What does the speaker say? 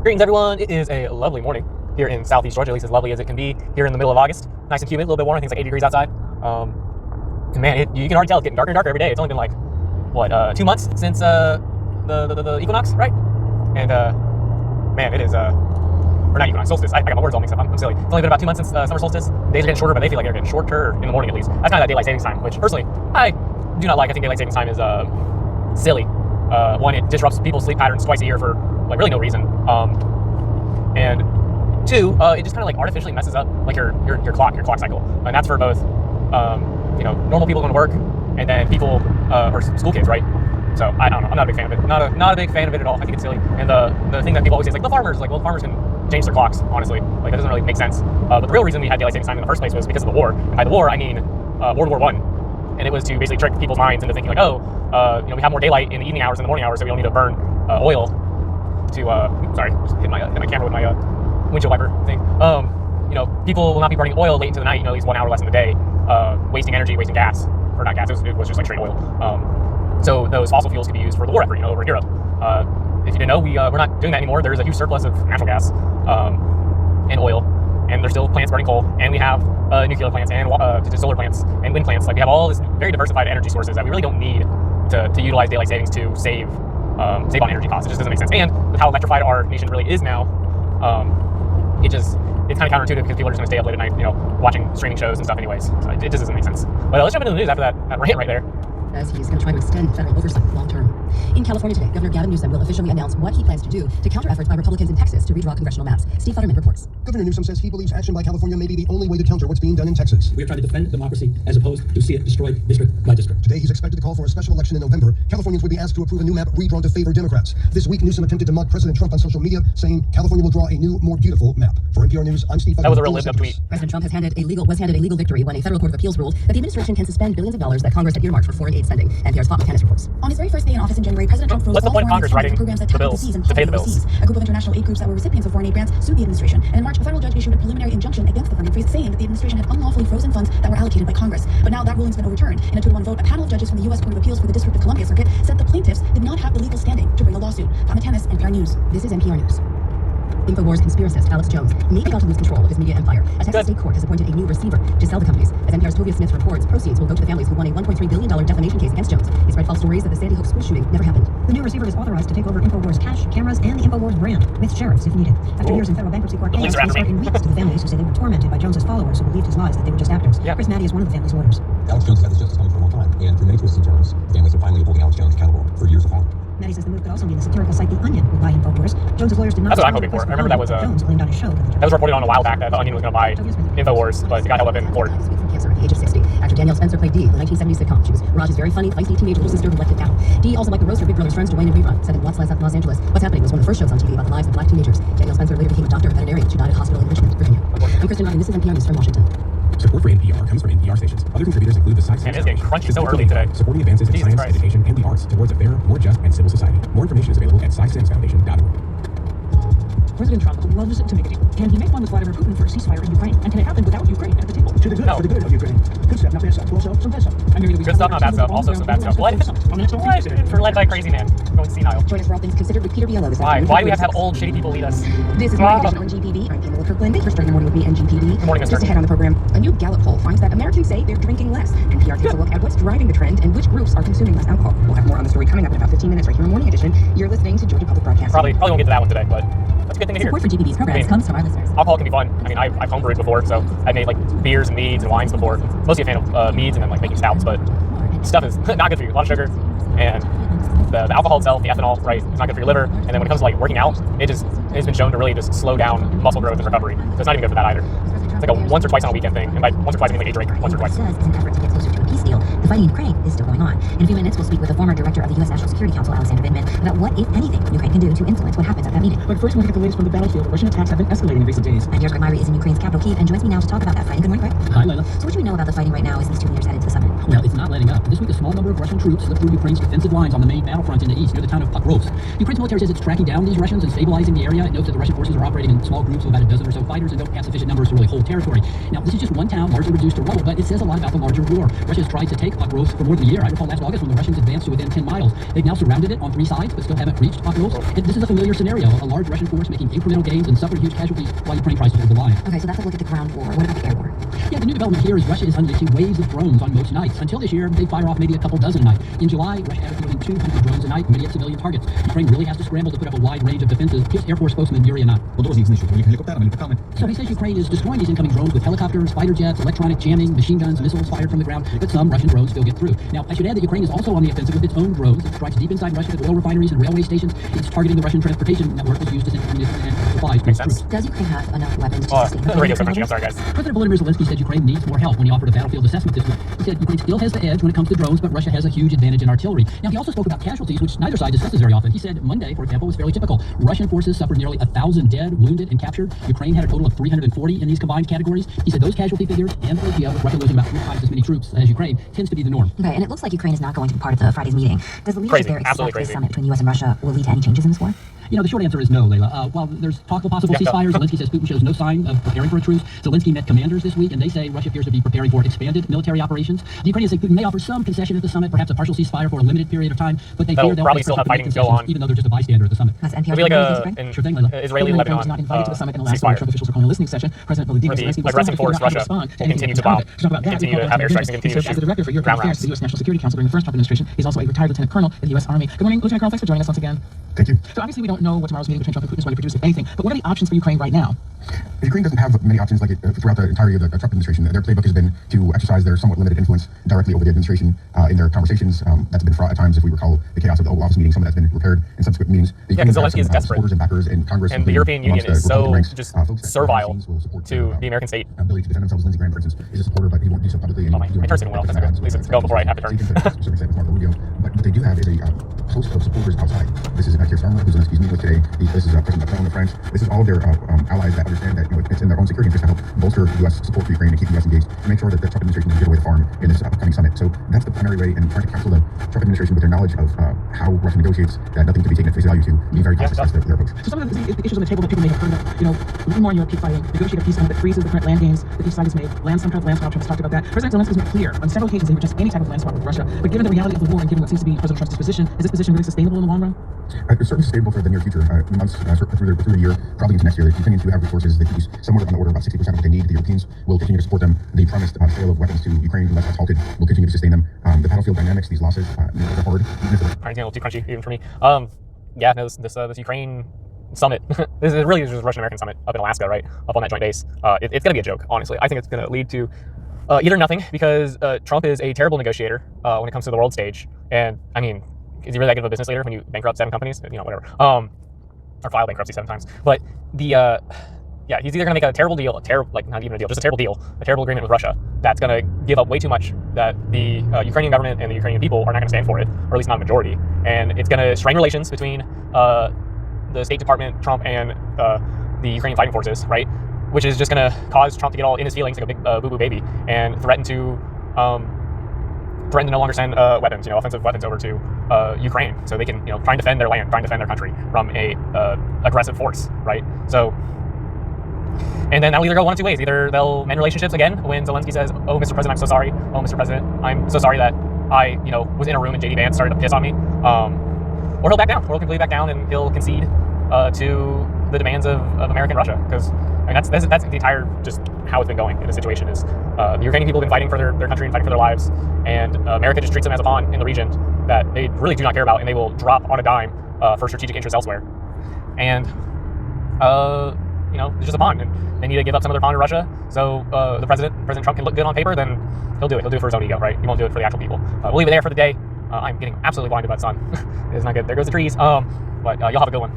Greetings, everyone. It is a lovely morning here in Southeast Georgia, at least as lovely as it can be here in the middle of August. Nice and humid, a little bit warm. I think it's like 80 degrees outside. And man, you can already tell it's getting darker and darker every day. It's only been like, what, 2 months since the equinox, right? And man, it is, or not equinox, solstice. I got my words all mixed up. I'm silly. It's only been about 2 months since summer solstice. Days are getting shorter, but they feel like they're getting shorter in the morning at least. That's kind of that daylight savings time, which personally I do not like. I think daylight savings time is silly. One, it disrupts people's sleep patterns twice a year for like really no reason. And two, it just kind of like artificially messes up like your clock cycle, and that's for both normal people going to work and then people or school kids, right? So I don't know. I'm not a big fan of it. Not a big fan of it at all. I think it's silly. And the thing that people always say is like the farmers, like, well, the farmers can change their clocks. Honestly, like that doesn't really make sense. But the real reason we had daylight savings time in the first place was because of the war. And by the war, I mean World War I. And it was to basically trick people's minds into thinking like, we have more daylight in the evening hours than the morning hours, so we don't need to burn oil to sorry, just hit my camera with my windshield wiper thing. People will not be burning oil late into the night, at least 1 hour less in the day, wasting energy, wasting gas, or not gas, it was just like straight oil. So those fossil fuels could be used for the war effort, over in Europe. If you didn't know, we're not doing that anymore. There is a huge surplus of natural gas and oil, and there's still plants burning coal, and we have nuclear plants and solar plants and wind plants. Like we have all this very diversified energy sources that we really don't need to utilize daylight savings to save on energy costs. It just doesn't make sense. And with how electrified our nation really is now, it's kind of counterintuitive because people are just going to stay up late at night, watching streaming shows and stuff anyways. So it just doesn't make sense. But let's jump into the news after that rant right there. As he's going to try to extend federal oversight long term. In California today, Governor Gavin Newsom will officially announce what he plans to do to counter efforts by Republicans in Texas to redraw congressional maps. Steve Futterman reports. Governor Newsom says he believes action by California may be the only way to counter what's being done in Texas. We are trying to defend democracy as opposed to see it destroyed district by district. Today, he's expected to call for a special election in November. Californians would be asked to approve a new map redrawn to favor Democrats. This week, Newsom attempted to mug President Trump on social media, saying California will draw a new, more beautiful map. For NPR News, I'm Steve Futterman. That was a real libbed tweet. President Trump was handed a legal victory when a federal court of appeals ruled that the administration can suspend billions of dollars that Congress had earmarked for foreign aid spending. NPR's Scott McCannis reports. On his very first day in office in January, President Trump froze What's the point of Congress writing programs that the tackled bills disease and to pay the poverty bills? overseas. A group of international aid groups that were recipients of foreign aid grants sued the administration, and in March, a federal judge issued a preliminary injunction against the funding freeze, saying that the administration had unlawfully frozen funds that were allocated by Congress. But now that ruling's been overturned. In a 2-1 vote, a panel of judges from the U.S. Court of Appeals for the District of Columbia Circuit said the plaintiffs did not have the legal standing to bring a lawsuit. Scott McCannis, NPR News. This is NPR News. InfoWars conspiracist Alex Jones may be about to lose control of his media empire. A Texas state court has appointed a new receiver to sell the companies. As NPR's Tobias Smith reports, proceeds will go to the families who won a $1.3 billion defamation case against Jones. They spread false stories that the Sandy Hook school shooting never happened. The new receiver is authorized to take over InfoWars cash, cameras, and the InfoWars brand, with sheriffs if needed. After years in federal bankruptcy court, Police are in weeks to the families who say they were tormented by Jones's followers who believed his lies that they were just actors. Yep. Chris Maddy is one of the family's lawyers. Alex Jones has had this justice coming for a long time, and through many twists and turns, families are finally holding Alex Jones accountable for years of harm. Maddy says the move could also mean the satirical site The Onion will buy InfoWars. Jones's lawyers did not. That's what I'm hoping for. I remember that was Jones blamed on his show. that was reported on a while back that The Onion was going to buy InfoWars, but it got held up in court. This week from cancer at the age of 60. Actor Danielle Spencer played Dee in the 1970s sitcom. She was Raj's very funny, feisty teenage little sister who left it down. Dee also liked the roast her Big Brother's friends Dwayne and Rerun, set in Los Angeles. What's Happening was one of the first shows on TV about the lives of black teenagers. Danielle Spencer later became a doctor and veterinarian. She died at a hospital in Richmond, Virginia. I'm Kristen Ryan. This is NPR News from Washington. Support for NPR comes from NPR stations. Other contributors include the Science Man, it's getting crunchy so early today. supporting advances in Jesus science, Christ. education, and the arts towards a fairer, more just, and civil society. More information is available at SciStemsFoundation.org. President Trump loves to make a deal. Can he make one with Vladimir Putin for a ceasefire in Ukraine? And can it happen without Ukraine at the table? To the good, No. for the good of Ukraine. Good stuff, not bad stuff. Also, some bad stuff. Good stuff, not bad stuff. Also some bad stuff. What? For led by a crazy man going senile. Join us for All Things Considered with Peter Biello this afternoon. Why do we have to have old, shitty people lead us? This is Morning Edition on GPB. I'm Pamela Kirkland. Thanks for starting your morning with me and GPB. Good morning, Mr. Just ahead on the program, a new Gallup poll finds that Americans say they're drinking less. NPR takes a look at what's driving the trend and which groups are consuming less alcohol. We'll have more on the story coming up in about 15 minutes right here on Morning Edition. You're listening to Georgia Public Broadcasting. Probably won't get to that one today, but that's a good thing to hear. Support for GPB's programs comes from our listeners. Alcohol can be fun. I mean, I've homebrewed before, so I've made like beers and meads and wines before. Mostly a fan of meads and then like making stouts, but stuff is not good for you. A lot of sugar, and the alcohol itself, the ethanol, right, it's not good for your liver. And then when it comes to like working out, it's been shown to really just slow down muscle growth and recovery. So it's not even good for that either. It's like a once or twice on a weekend thing, and by once or twice I mean like a drink once or twice. Does in an effort to get closer to a peace deal. The fighting in Ukraine is still going on. In a few minutes, we'll speak with the former director of the U.S. National Security Council, Alexander Vindman, about what, if anything, Ukraine can do to influence what happens at that meeting. But first, we'll look at the latest from the battlefield. Russian attacks have been escalating in recent days. And Greg Myrie is in Ukraine's capital, Kyiv, and joins me now to talk about that fighting. Good morning, Greg. Hi, Layla. So what do we know about the fighting right now as these two leaders head into the summit? Well, it's not letting up. This week, a small number of Russian troops slipped through Ukraine's defensive lines on the main battlefront in the east, near the town of Pokrovsk. Ukraine's military says it's tracking down these Russians and stabilizing the area. It notes that the Russian forces are operating in small groups of about a dozen or so fighters and don't have sufficient numbers to really hold territory. Now, this is just one town, largely reduced to rubble, but it says a lot about the larger war. Russia has tried to take Pokrovsk for more than a year. I recall last August when the Russians advanced to within 10 miles. They've now surrounded it on 3 sides, but still haven't reached Pokrovsk. And this is a familiar scenario, a large Russian force making incremental gains and suffering huge casualties while Ukraine tries to hold the line. Okay, so that's a look at the ground war. What about the air war? Yeah, the new development here is Russia is unleashing waves of drones on most nights. Until this year, they fire off maybe a couple dozen a night. In July, Russia added more than 200 drones a night, many at civilian targets. Ukraine really has to scramble to put up a wide range of defenses. Here's Air Force spokesman Yuri Anat. So he says Ukraine is destroying these incoming drones with helicopters, fighter jets, electronic jamming, machine guns, missiles fired from the ground, but some Russian drones still get through. Now, I should add that Ukraine is also on the offensive with its own drones. It strikes deep inside Russia at oil refineries and railway stations. It's targeting the Russian transportation network that's used to send ammunition and supplies to its troops. Does Ukraine have enough weapons to sustain The radio so crunchy. I'm sorry, guys. President Volodymyr Zelensky said Ukraine needs more help when he offered a battlefield assessment this week. He said Ukraine still has the edge when it comes to drones, but Russia has a huge advantage in artillery. Now, he also spoke about casualties, which neither side discusses very often. He said Monday, for example, was fairly typical. Russian forces suffered nearly 1,000 dead, wounded, and captured. Ukraine had a total of 340 in these combined categories. He said those casualty figures and the ratio, with Russia losing about 3 times as many troops as Ukraine, tends to be the norm. Okay, and it looks like Ukraine is not going to be part of the Friday's meeting. Does the leadership there expect this summit between the U.S. and Russia will lead to any changes in this war? You know, the short answer is no, Layla. While there's talk of a possible ceasefire, Zelensky says Putin shows no sign of preparing for a truce. Zelensky met commanders this week, and they say Russia appears to be preparing for expanded military operations. The Ukrainians say Putin may offer some concession at the summit, perhaps a partial ceasefire for a limited period of time, but they fear they'll probably still have fighting go on, even though they're just a bystander at the summit. That's NPR. It'll be like an Sure thing, Layla. Israeli-Lebanon was not invited to the summit in Alaska, where Trump officials are calling a listening session. President Volodymyr Zelensky was aggressive force Russia will continue to bomb, continue to have airstrikes, and continue to as the director for European Affairs at the U.S. National Security Council during the first Trump administration. He's also a retired lieutenant colonel in the U.S. Army. Good morning, Lieutenant Colonel. Thanks for joining us once again. Thank you. So obviously we don't know what tomorrow's meeting between Trump and Putin is going to produce, if anything. But what are the options for Ukraine right now? Ukraine doesn't have many options like it throughout the entirety of the Trump administration. Their playbook has been to exercise their somewhat limited influence directly over the administration in their conversations. That's been fraught at times, if we recall the chaos of the Oval Office meeting. Some of that's been repaired in subsequent meetings. Because Zelensky is desperate. Supporters and backers in Congress, and the European Union is so just servile to the American state. Ability to defend themselves. Lindsey Graham, for instance, is a supporter, but he won't do so publicly. My turn's taking well. That's good. At least it's go before I have to turn. But what they do have is a host of supporters outside. This is Keir Starmer, who Zelensky's meeting with today. This is President Macron, the French. This is all of their allies that understand that it's in their own security interest to help bolster U.S. support for Ukraine and keep the U.S. engaged and make sure that the Trump administration doesn't get away the farm in this upcoming summit. So that's the primary way, and trying to counsel the Trump administration with their knowledge of how Russia negotiates, that nothing can be taken at face value, to be very cautious as their approach. So some of the issues on the table that people may have heard about, war and Europe keep fighting, negotiate a peace that freezes the current land gains that each side has made, some kind of land swap. Trump has talked about that. President Zelensky has made clear on several occasions that he rejects any type of land swap with Russia. But given the reality of the war and given what seems to be President Trump's disposition, is this position really sustainable in the long run? It's certainly sustainable for the near future. Months through the year, probably into next year. The Ukrainians do have resources. They produce somewhere on the order of about 60% of what they need. The Europeans will continue to support them. The promised sale of weapons to Ukraine, unless that's halted, will continue to sustain them. The battlefield dynamics, these losses, are hard. All right, a little too crunchy even for me. This Ukraine summit. This is really just a Russian-American summit up in Alaska, right? Up on that joint base. It's going to be a joke, honestly. I think it's going to lead to either nothing, because Trump is a terrible negotiator when it comes to the world stage. And, I mean, is he really that good of a business leader when you bankrupt 7 companies? Whatever. Or file bankruptcy 7 times. But he's either going to make a terrible deal, not even a deal, just a terrible deal, a terrible agreement with Russia that's going to give up way too much that the Ukrainian government and the Ukrainian people are not going to stand for it, or at least not a majority. And it's going to strain relations between the State Department, Trump, and the Ukrainian fighting forces, right? Which is just going to cause Trump to get all in his feelings like a big boo-boo baby and threaten to no longer send weapons, offensive weapons over to Ukraine, so they can, try and defend their land, try and defend their country from a aggressive force, right? So, and then that'll either go one of 2 ways. Either they'll mend relationships again when Zelensky says, "Oh, Mr. President, I'm so sorry. Oh, Mr. President, I'm so sorry that I, was in a room and JD Vance started to piss on me," or he'll back down, or he'll completely back down and he'll concede to the demands of American Russia, because that's the entire just how it's been going in the situation. Is the Ukrainian people have been fighting for their country and fighting for their lives, and America just treats them as a pawn in the region that they really do not care about, and they will drop on a dime for strategic interests elsewhere. And it's just a pawn, and they need to give up some of their pawn to Russia. So the President Trump can look good on paper, then he'll do it. He'll do it for his own ego, right? He won't do it for the actual people. We'll leave it there for the day. I'm getting absolutely blinded by the sun. It's not good. There goes the trees. But y'all have a good one.